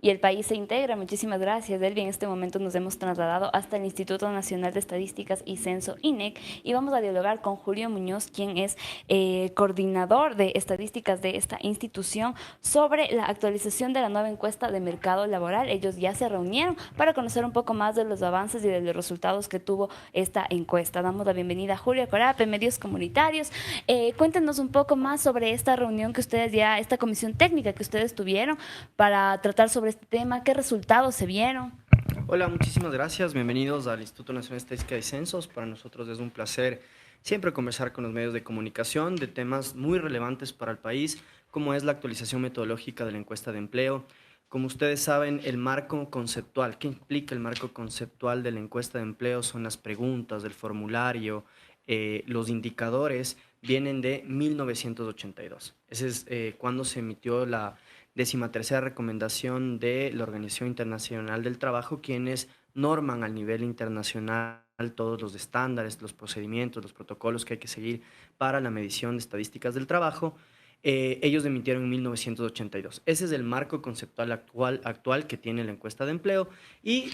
y el país se integra. Muchísimas gracias, Elvi. En este momento nos hemos trasladado hasta el Instituto Nacional de Estadísticas y Censo, INEC, y vamos a dialogar con Julio Muñoz, quien es coordinador de estadísticas de esta institución, sobre la actualización de la nueva encuesta de mercado laboral. Ellos ya se reunieron para conocer un poco más de los avances y de los resultados que tuvo esta encuesta. Damos la bienvenida a Julio Corape, Medios Comunitarios. Cuéntenos un poco más sobre esta reunión que ustedes ya, esta comisión técnica que ustedes tuvieron para tratar sobre este tema, qué resultados se vieron. Hola, muchísimas gracias. Bienvenidos al Instituto Nacional de Estadística y Censos. Para nosotros es un placer siempre conversar con los medios de comunicación de temas muy relevantes para el país, como es la actualización metodológica de la encuesta de empleo. Como ustedes saben, el marco conceptual, ¿qué implica el marco conceptual de la encuesta de empleo? Son las preguntas del formulario, los indicadores vienen de 1982. Ese es cuando se emitió la 13ª recomendación de la Organización Internacional del Trabajo, quienes norman al nivel internacional todos los estándares, los procedimientos, los protocolos que hay que seguir para la medición de estadísticas del trabajo. Ellos emitieron en 1982. Ese es el marco conceptual actual que tiene la encuesta de empleo y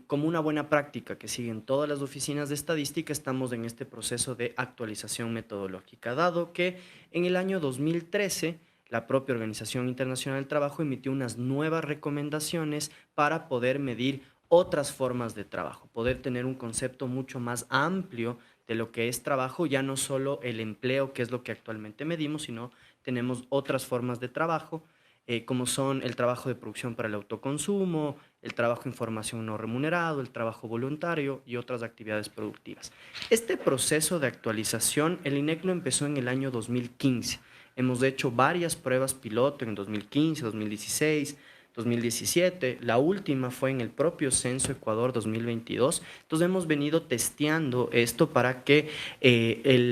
como una buena práctica que siguen todas las oficinas de estadística, estamos en este proceso de actualización metodológica, dado que en el año 2013 la propia Organización Internacional del Trabajo emitió unas nuevas recomendaciones para poder medir otras formas de trabajo, poder tener un concepto mucho más amplio de lo que es trabajo, ya no solo el empleo, que es lo que actualmente medimos, sino tenemos otras formas de trabajo, como son el trabajo de producción para el autoconsumo, el trabajo en formación no remunerado, el trabajo voluntario y otras actividades productivas. Este proceso de actualización, el INEC lo empezó en el año 2015. Hemos hecho varias pruebas piloto en 2015, 2016, 2017, la última fue en el propio Censo Ecuador 2022, entonces hemos venido testeando esto para que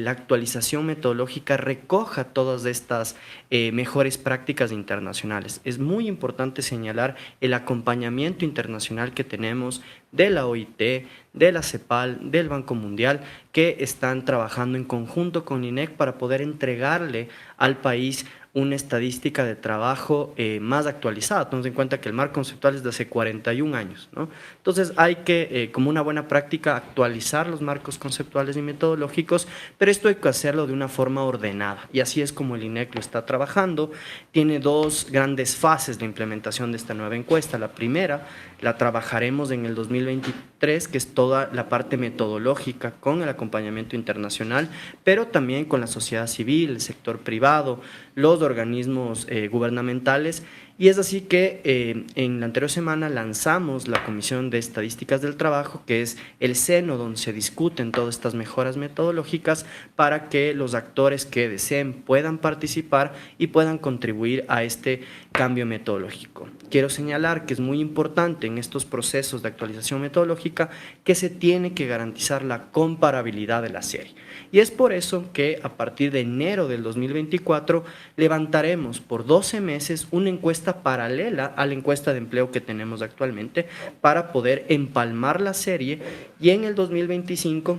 la actualización metodológica recoja todas estas mejores prácticas internacionales. Es muy importante señalar el acompañamiento internacional que tenemos de la OIT, de la CEPAL, del Banco Mundial, que están trabajando en conjunto con INEC para poder entregarle al país una estadística de trabajo más actualizada. Tomemos en cuenta que el marco conceptual es de hace 41 años, ¿no? Entonces hay que, como una buena práctica, actualizar los marcos conceptuales y metodológicos, pero esto hay que hacerlo de una forma ordenada, y así es como el INEC lo está trabajando. Tiene dos grandes fases de implementación de esta nueva encuesta. La primera la trabajaremos en el 2023, que es toda la parte metodológica con el acompañamiento internacional, pero también con la sociedad civil, el sector privado, los organismos gubernamentales, y es así que en la anterior semana lanzamos la Comisión de Estadísticas del Trabajo, que es el seno donde se discuten todas estas mejoras metodológicas para que los actores que deseen puedan participar y puedan contribuir a este cambio metodológico. Quiero señalar que es muy importante en estos procesos de actualización metodológica que se tiene que garantizar la comparabilidad de la serie. Y es por eso que a partir de enero del 2024 levantaremos por 12 meses una encuesta paralela a la encuesta de empleo que tenemos actualmente para poder empalmar la serie y en el 2025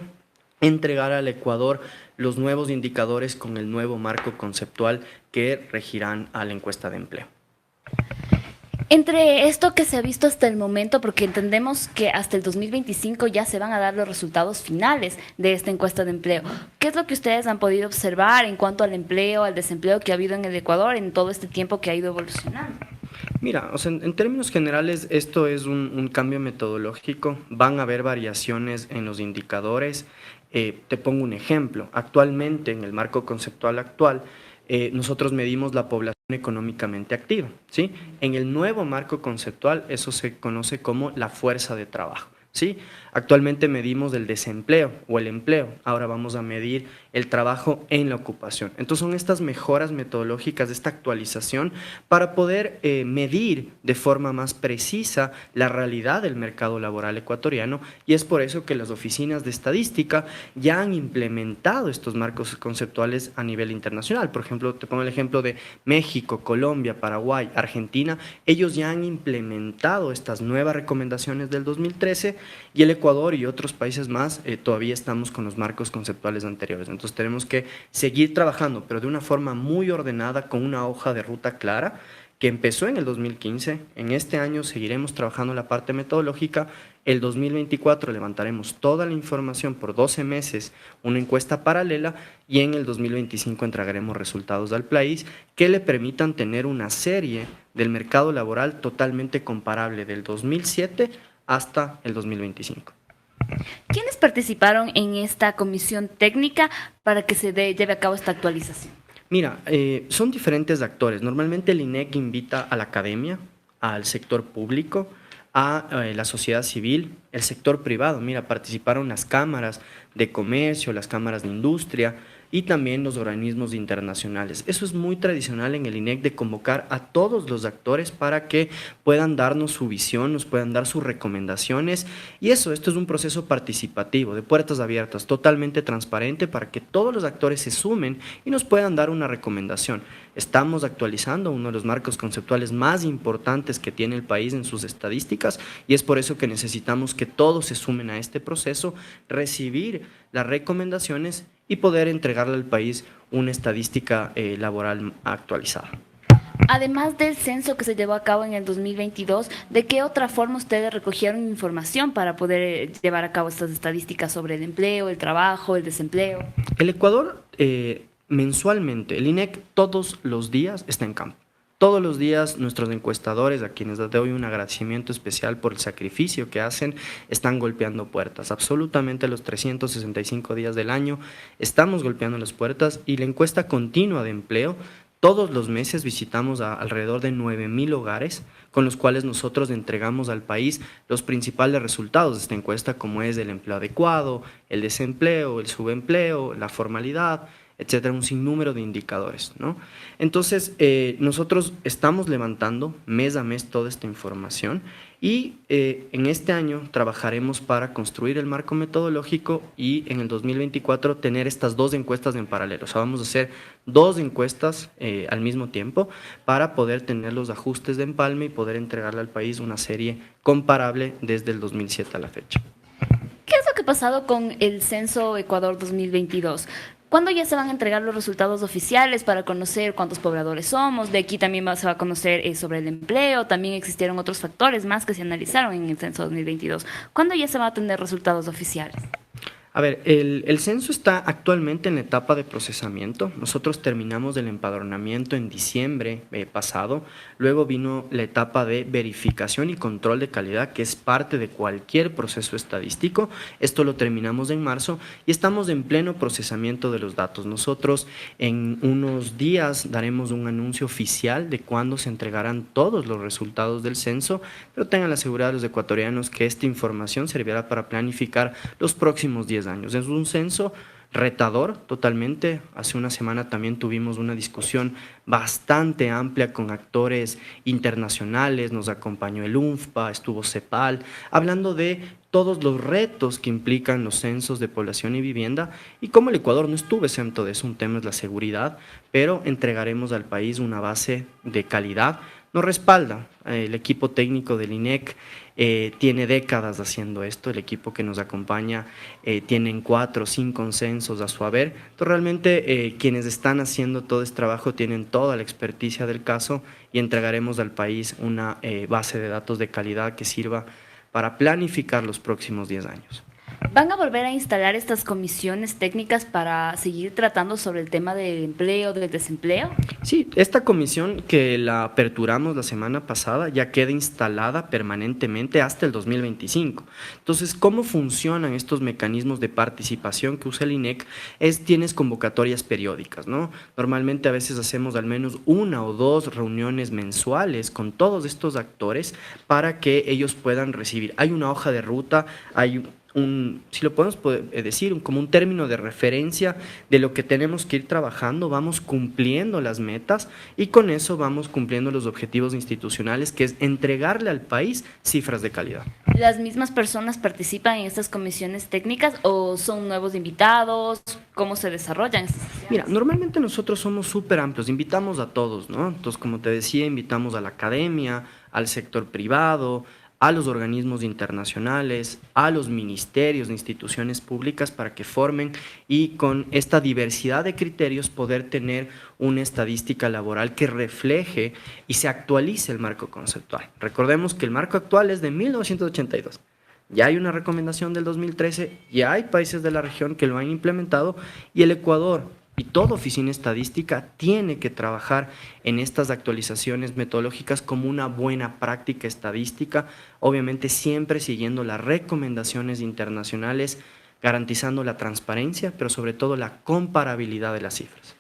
entregar al Ecuador los nuevos indicadores con el nuevo marco conceptual que regirán a la encuesta de empleo. Entre esto que se ha visto hasta el momento, porque entendemos que hasta el 2025 ya se van a dar los resultados finales de esta encuesta de empleo, ¿qué es lo que ustedes han podido observar en cuanto al empleo, al desempleo que ha habido en el Ecuador en todo este tiempo que ha ido evolucionando? Mira, o sea, en términos generales, esto es un cambio metodológico, van a haber variaciones en los indicadores. Te pongo un ejemplo, actualmente en el marco conceptual actual, nosotros medimos la población económicamente activa, ¿sí? En el nuevo marco conceptual eso se conoce como la fuerza de trabajo, ¿sí? Actualmente medimos el desempleo o el empleo, ahora vamos a medir el trabajo en la ocupación. Entonces son estas mejoras metodológicas, esta actualización para poder medir de forma más precisa la realidad del mercado laboral ecuatoriano, y es por eso que las oficinas de estadística ya han implementado estos marcos conceptuales a nivel internacional. Por ejemplo, te pongo el ejemplo de México, Colombia, Paraguay, Argentina. Ellos ya han implementado estas nuevas recomendaciones del 2013 y el Ecuador y otros países más todavía estamos con los marcos conceptuales anteriores. Entonces tenemos que seguir trabajando, pero de una forma muy ordenada, con una hoja de ruta clara, que empezó en el 2015. En este año seguiremos trabajando la parte metodológica. El 2024 levantaremos toda la información por 12 meses, una encuesta paralela, y en el 2025 entregaremos resultados al país que le permitan tener una serie del mercado laboral totalmente comparable del 2007 hasta el 2025. ¿Quiénes participaron en esta comisión técnica para que se lleve a cabo esta actualización? Mira, son diferentes actores. Normalmente el INEC invita a la academia, al sector público, a la sociedad civil, el sector privado. Mira, participaron las cámaras de comercio, las cámaras de industria y también los organismos internacionales. Eso es muy tradicional en el INEC, de convocar a todos los actores para que puedan darnos su visión, nos puedan dar sus recomendaciones, y esto es un proceso participativo, de puertas abiertas, totalmente transparente, para que todos los actores se sumen y nos puedan dar una recomendación. Estamos actualizando uno de los marcos conceptuales más importantes que tiene el país en sus estadísticas, y es por eso que necesitamos que todos se sumen a este proceso, recibir las recomendaciones y poder entregarle al país una estadística laboral actualizada. Además del censo que se llevó a cabo en el 2022, ¿de qué otra forma ustedes recogieron información para poder llevar a cabo estas estadísticas sobre el empleo, el trabajo, el desempleo? El Ecuador, mensualmente, el INEC todos los días está en campo. Todos los días nuestros encuestadores, a quienes les doy un agradecimiento especial por el sacrificio que hacen, están golpeando puertas. Absolutamente los 365 días del año estamos golpeando las puertas, y la encuesta continua de empleo, todos los meses visitamos a alrededor de 9,000 hogares, con los cuales nosotros entregamos al país los principales resultados de esta encuesta, como es el empleo adecuado, el desempleo, el subempleo, la formalidad, etcétera, un sinnúmero de indicadores, ¿no? Entonces, nosotros estamos levantando mes a mes toda esta información, y en este año trabajaremos para construir el marco metodológico, y en el 2024 tener estas dos encuestas en paralelo. O sea, vamos a hacer dos encuestas al mismo tiempo para poder tener los ajustes de empalme y poder entregarle al país una serie comparable desde el 2007 a la fecha. ¿Qué es lo que ha pasado con el Censo Ecuador 2022? ¿Cuándo ya se van a entregar los resultados oficiales para conocer cuántos pobladores somos? De aquí también se va a conocer sobre el empleo. También existieron otros factores más que se analizaron en el censo 2022. ¿Cuándo ya se van a tener resultados oficiales? A ver, el censo está actualmente en la etapa de procesamiento. Nosotros terminamos el empadronamiento en diciembre pasado. Luego vino la etapa de verificación y control de calidad, que es parte de cualquier proceso estadístico. Esto lo terminamos en marzo y estamos en pleno procesamiento de los datos. Nosotros en unos días daremos un anuncio oficial de cuándo se entregarán todos los resultados del censo, pero tengan la seguridad los ecuatorianos que esta información servirá para planificar los próximos 10 años. Es un censo retador totalmente. Hace una semana también tuvimos una discusión bastante amplia con actores internacionales, nos acompañó el UNFPA, estuvo CEPAL, hablando de todos los retos que implican los censos de población y vivienda, y como el Ecuador no estuvo exento de eso. Un tema es la seguridad, pero entregaremos al país una base de calidad. Nos respalda el equipo técnico del INEC, tiene décadas haciendo esto. El equipo que nos acompaña tienen 4 o 5 censos a su haber. Entonces, realmente quienes están haciendo todo este trabajo tienen toda la experticia del caso, y entregaremos al país una base de datos de calidad que sirva para planificar los próximos 10 años. ¿Van a volver a instalar estas comisiones técnicas para seguir tratando sobre el tema del empleo, del desempleo? Sí, esta comisión que la aperturamos la semana pasada ya queda instalada permanentemente hasta el 2025. Entonces, ¿cómo funcionan estos mecanismos de participación que usa el INEC? Tienes convocatorias periódicas, ¿no? Normalmente a veces hacemos al menos 1 o 2 reuniones mensuales con todos estos actores para que ellos puedan recibir. Hay una hoja de ruta, hay si lo podemos decir, como un término de referencia de lo que tenemos que ir trabajando. Vamos cumpliendo las metas y con eso vamos cumpliendo los objetivos institucionales, que es entregarle al país cifras de calidad. ¿Las mismas personas participan en estas comisiones técnicas o son nuevos invitados? ¿Cómo se desarrollan estas sesiones? Mira, normalmente nosotros somos súper amplios, invitamos a todos, ¿no? Entonces, como te decía, invitamos a la academia, al sector privado, a los organismos internacionales, a los ministerios de instituciones públicas para que formen y con esta diversidad de criterios poder tener una estadística laboral que refleje y se actualice el marco conceptual. Recordemos que el marco actual es de 1982. Ya hay una recomendación del 2013, ya hay países de la región que lo han implementado y el Ecuador y toda oficina estadística tiene que trabajar en estas actualizaciones metodológicas como una buena práctica estadística, obviamente siempre siguiendo las recomendaciones internacionales, garantizando la transparencia, pero sobre todo la comparabilidad de las cifras.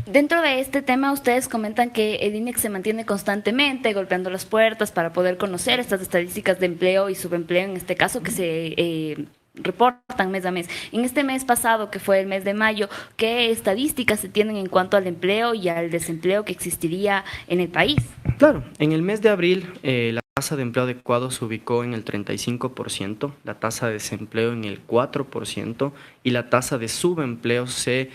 Dentro de este tema, ustedes comentan que el INEC se mantiene constantemente golpeando las puertas para poder conocer estas estadísticas de empleo y subempleo, en este caso, que se reportan mes a mes. En este mes pasado, que fue el mes de mayo, ¿qué estadísticas se tienen en cuanto al empleo y al desempleo que existiría en el país? Claro, en el mes de abril la tasa de empleo adecuado se ubicó en el 35%, la tasa de desempleo en el 4% y la tasa de subempleo se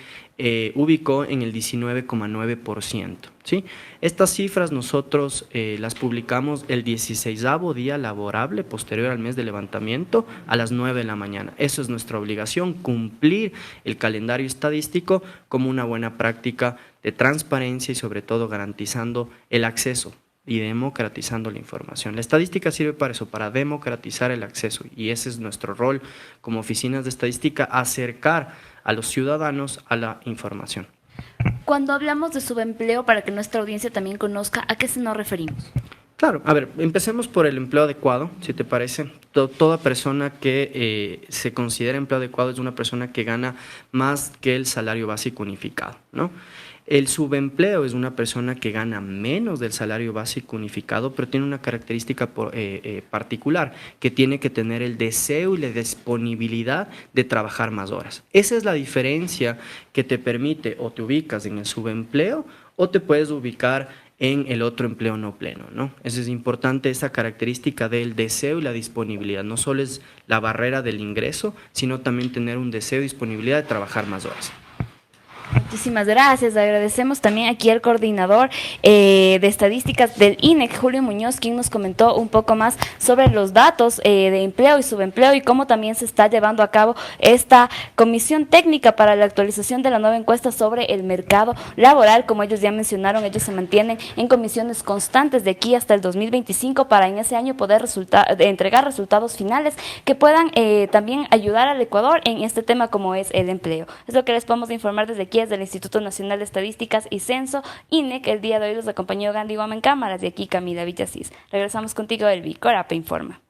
ubicó en el 19,9%. ¿Sí? Estas cifras nosotros las publicamos el 16º día laborable posterior al mes de levantamiento a las 9 de la mañana. Eso es nuestra obligación, cumplir el calendario estadístico como una buena práctica de transparencia y sobre todo garantizando el acceso y democratizando la información. La estadística sirve para eso, para democratizar el acceso y ese es nuestro rol como oficinas de estadística, acercar a los ciudadanos a la información. Cuando hablamos de subempleo, para que nuestra audiencia también conozca, ¿a qué se nos referimos? Claro, a ver, empecemos por el empleo adecuado, si te parece. Toda persona que se considera empleo adecuado es una persona que gana más que el salario básico unificado, ¿no? El subempleo es una persona que gana menos del salario básico unificado, pero tiene una característica particular, que tiene que tener el deseo y la disponibilidad de trabajar más horas. Esa es la diferencia que te permite o te ubicas en el subempleo o te puedes ubicar en el otro empleo no pleno, ¿no? Eso es importante, esa característica del deseo y la disponibilidad. No solo es la barrera del ingreso, sino también tener un deseo y disponibilidad de trabajar más horas. Muchísimas gracias. Agradecemos también aquí al coordinador de estadísticas del INEC, Julio Muñoz, quien nos comentó un poco más sobre los datos de empleo y subempleo y cómo también se está llevando a cabo esta comisión técnica para la actualización de la nueva encuesta sobre el mercado laboral. Como ellos ya mencionaron, ellos se mantienen en comisiones constantes de aquí hasta el 2025 para en ese año poder entregar resultados finales que puedan también ayudar al Ecuador en este tema como es el empleo. Es lo que les podemos informar desde aquí, del Instituto Nacional de Estadísticas y Censo, INEC. El día de hoy los acompañó Gandhi Guama en cámaras, de aquí Camila Villasís. Regresamos contigo, Elvi. Corapa informa.